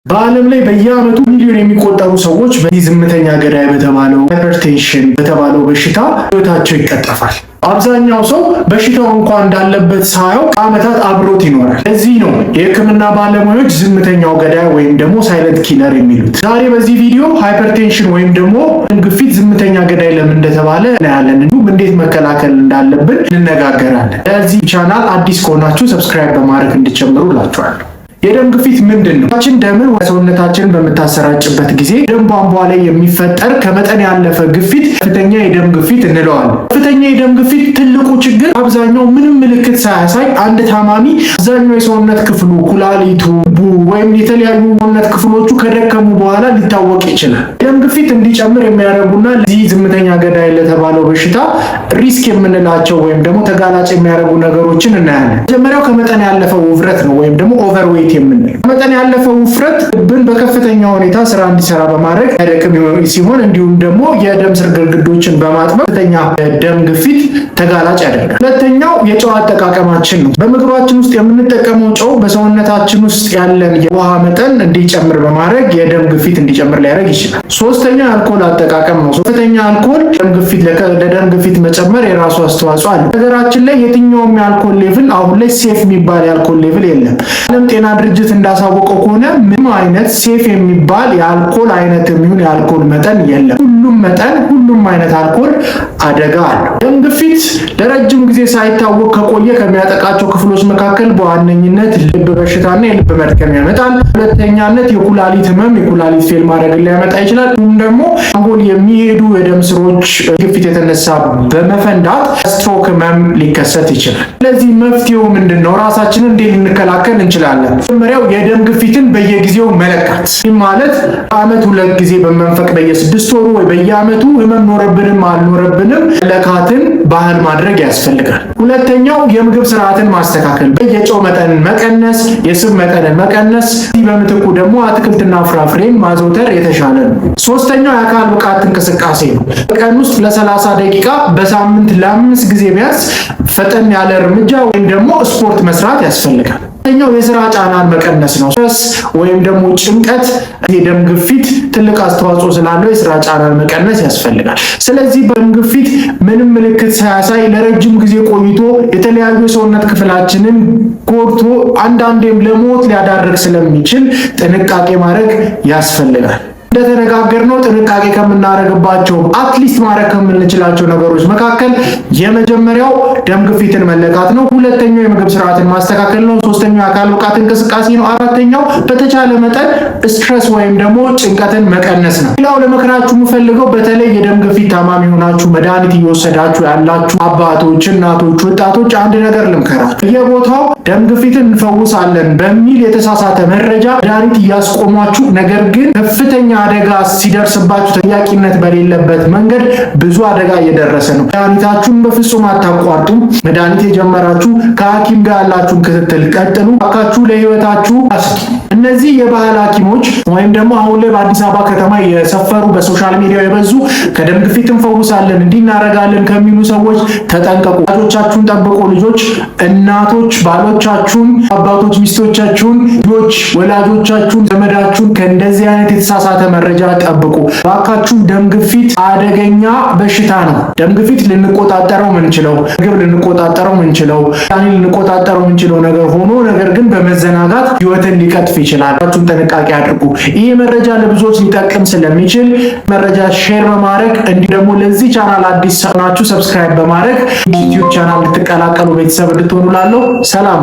በዓለም ላይ በየዓመቱ ሚሊዮን የሚቆጠሩ ሰዎች በዚህ ዝምተኛ ገዳይ በተባለው ሃይፐርቴንሽን በተባለው በሽታ ህይወታቸው ይቀጠፋል። አብዛኛው ሰው በሽታው እንኳን እንዳለበት ሳያውቅ ዓመታት አብሮት ይኖራል። ለዚህ ነው የሕክምና ባለሙያዎች ዝምተኛው ገዳይ ወይም ደግሞ ሳይለንት ኪለር የሚሉት። ዛሬ በዚህ ቪዲዮ ሃይፐርቴንሽን ወይም ደግሞ ግፊት ዝምተኛ ገዳይ ለምን እንደተባለ እናያለን። እንዲሁም እንዴት መከላከል እንዳለብን እንነጋገራለን። ለዚህ ቻናል አዲስ ከሆናችሁ ሰብስክራይብ በማድረግ እንድትጀምሩ እላችኋለሁ። የደም ግፊት ምንድን ነው? ደምን ወደ ሰውነታችን በምታሰራጭበት ጊዜ ደም ቧንቧ ላይ የሚፈጠር ከመጠን ያለፈ ግፊት ከፍተኛ የደም ግፊት እንለዋለን። ከፍተኛ የደም ግፊት ትልቁ ችግር አብዛኛው ምንም ምልክት ሳያሳይ አንድ ታማሚ አብዛኛው የሰውነት ክፍሉ ኩላሊቱ ወይም የተለያዩ ሰውነት ክፍሎቹ ከደከሙ በኋላ ሊታወቅ ይችላል። የደም ግፊት እንዲጨምር የሚያደርጉና ለዚህ ዝምተኛ ገዳይ ለተባለው በሽታ ሪስክ የምንላቸው ወይም ደግሞ ተጋላጭ የሚያደርጉ ነገሮችን እናያለን። መጀመሪያው ከመጠን ያለፈ ውፍረት ነው ወይም ደግሞ ኦቨርዌይት የምንለው። ከመጠን ያለፈ ውፍረት ልብን በከፍተኛ ሁኔታ ስራ እንዲሰራ በማድረግ ያደክም ሲሆን እንዲሁም ደግሞ የደም ስር ግድግዶችን በማጥበብ ከፍተኛ ደም ግፊት ተጋላጭ ያደርጋል። ሁለተኛው የጨው አጠቃቀማችን ነው። በምግባችን ውስጥ የምንጠቀመው ጨው በሰውነታችን ውስጥ ያለን የውሃ መጠን እንዲጨምር በማድረግ የደም ግፊት እንዲጨምር ሊያደርግ ይችላል። ሶስተኛው የአልኮል አጠቃቀም ነው። ከፍተኛ አልኮል ለደም ግፊት መጨመር የራሱ አስተዋጽኦ አለ። ነገራችን ላይ የትኛውም የአልኮል ሌቭል አሁን ላይ ሴፍ የሚባል የአልኮል ሌቭል የለም። ዓለም ጤና ድርጅት እንዳሳወቀው ከሆነ ምንም አይነት ሴፍ የሚባል የአልኮል አይነት የሚሆን የአልኮል መጠን የለም። ሁሉም አይነት አልኮል አደጋ አለው። ደም ግፊት ለረጅም ጊዜ ሳይታወቅ ከቆየ ከሚያጠቃቸው ክፍሎች መካከል በዋነኝነት ልብ በሽታና የልብ መድከም ያመጣል። ሁለተኛነት የኩላሊት ህመም፣ የኩላሊት ፌል ማድረግን ሊያመጣ ይችላል። እንዲሁም ደግሞ አንጎል የሚሄዱ የደም ስሮች ግፊት የተነሳ በመፈንዳት ስትሮክ ህመም ሊከሰት ይችላል። ስለዚህ መፍትሄው ምንድን ነው? ራሳችንን እንዴት ልንከላከል እንችላለን? መጀመሪያው የደም ግፊትን በየጊዜው መለካት። ይህ ማለት በአመት 2 ጊዜ በመንፈቅ በየ6 ወሩ ወይ በየአመቱ ህመም ኖረብንም አልኖረብንም ለካትን ባህል ማድረግ ያስፈልጋል። ሁለተኛው የምግብ ስርዓትን ማስተካከል፣ የጨው መጠንን መቀነስ፣ የስብ መጠንን መቀነስ፣ በምትኩ ደግሞ አትክልትና ፍራፍሬን ማዘውተር የተሻለ ነው። ሶስተኛው የአካል ብቃት እንቅስቃሴ ነው። በቀን ውስጥ ለ30 ደቂቃ በሳምንት ለ5 ጊዜ ቢያንስ ፈጠን ያለ እርምጃ ወይም ደግሞ ስፖርት መስራት ያስፈልጋል። ሁለተኛው የስራ ጫናን መቀነስ ነው። ስትረስ ወይም ደግሞ ጭንቀት የደም ግፊት ትልቅ አስተዋጽኦ ስላለው የስራ ጫናን መቀነስ ያስፈልጋል። ስለዚህ በደም ግፊት ምንም ምልክት ሳያሳይ ለረጅም ጊዜ ቆይቶ የተለያዩ የሰውነት ክፍላችንን ጎድቶ አንዳንዴም ለሞት ሊያዳርግ ስለሚችል ጥንቃቄ ማድረግ ያስፈልጋል። እንደተነጋገርነው ጥንቃቄ ከምናደርግባቸው አትሊስት ማድረግ ከምንችላቸው ነገሮች መካከል የመጀመሪያው ደም ግፊትን መለካት ነው። ሁለተኛው የምግብ ስርዓትን ማስተካከል ነው። ሶስተኛው የአካል ብቃት እንቅስቃሴ ነው። አራተኛው በተቻለ መጠን ስትረስ ወይም ደግሞ ጭንቀትን መቀነስ ነው። ሌላው ለመከራችሁ የምፈልገው በተለይ የደም ግፊት ታማሚ ሆናችሁ መድኃኒት እየወሰዳችሁ ያላችሁ አባቶች፣ እናቶች፣ ወጣቶች አንድ ነገር ልምከራችሁ። በየቦታው ደም ግፊትን እንፈውሳለን በሚል የተሳሳተ መረጃ መድኃኒት እያስቆሟችሁ ነገር ግን ከፍተኛ አደጋ ሲደርስባችሁ ተጠያቂነት በሌለበት መንገድ ብዙ አደጋ እየደረሰ ነው። መድኃኒታችሁን በፍጹም አታቋርጡ። መድኃኒት የጀመራችሁ ከሐኪም ጋር ያላችሁን ክትትል ቀጥሉ። አካችሁ ለህይወታችሁ አስጡ። እነዚህ የባህል ሐኪሞች ወይም ደግሞ አሁን ላይ በአዲስ አበባ ከተማ የሰፈሩ በሶሻል ሚዲያ የበዙ ከደም ግፊት እንፈውሳለን እንዲናረጋለን ከሚሉ ሰዎች ተጠንቀቁ። ልጆቻችሁን ጠብቁ። ልጆች፣ እናቶች፣ ባሎቻችሁን፣ አባቶች፣ ሚስቶቻችሁን፣ ልጆች፣ ወላጆቻችሁን፣ ዘመዳችሁን ከእንደዚህ አይነት የተሳሳተ መረጃ ጠብቁ። ባካችሁ ደም ግፊት አደገኛ በሽታ ነው። ደም ግፊት ልንቆጣጠረው ምንችለው ምግብ ልንቆጣጠረው ምንችለው ልንቆጣጠረው ምንችለው ነገር ሆኖ ነገር ግን በመዘናጋት ህይወትን ሊቀጥፍ ይችላል። ባካችሁን ጥንቃቄ አድርጉ። ይህ መረጃ ለብዙዎች ሊጠቅም ስለሚችል መረጃ ሼር በማድረግ እንዲህ ደግሞ ለዚህ ቻናል አዲስ ናችሁ ሰብስክራይብ በማድረግ ዩቲዩብ ቻናል ልትቀላቀሉ ቤተሰብ እንድትሆኑ ላለው ሰላም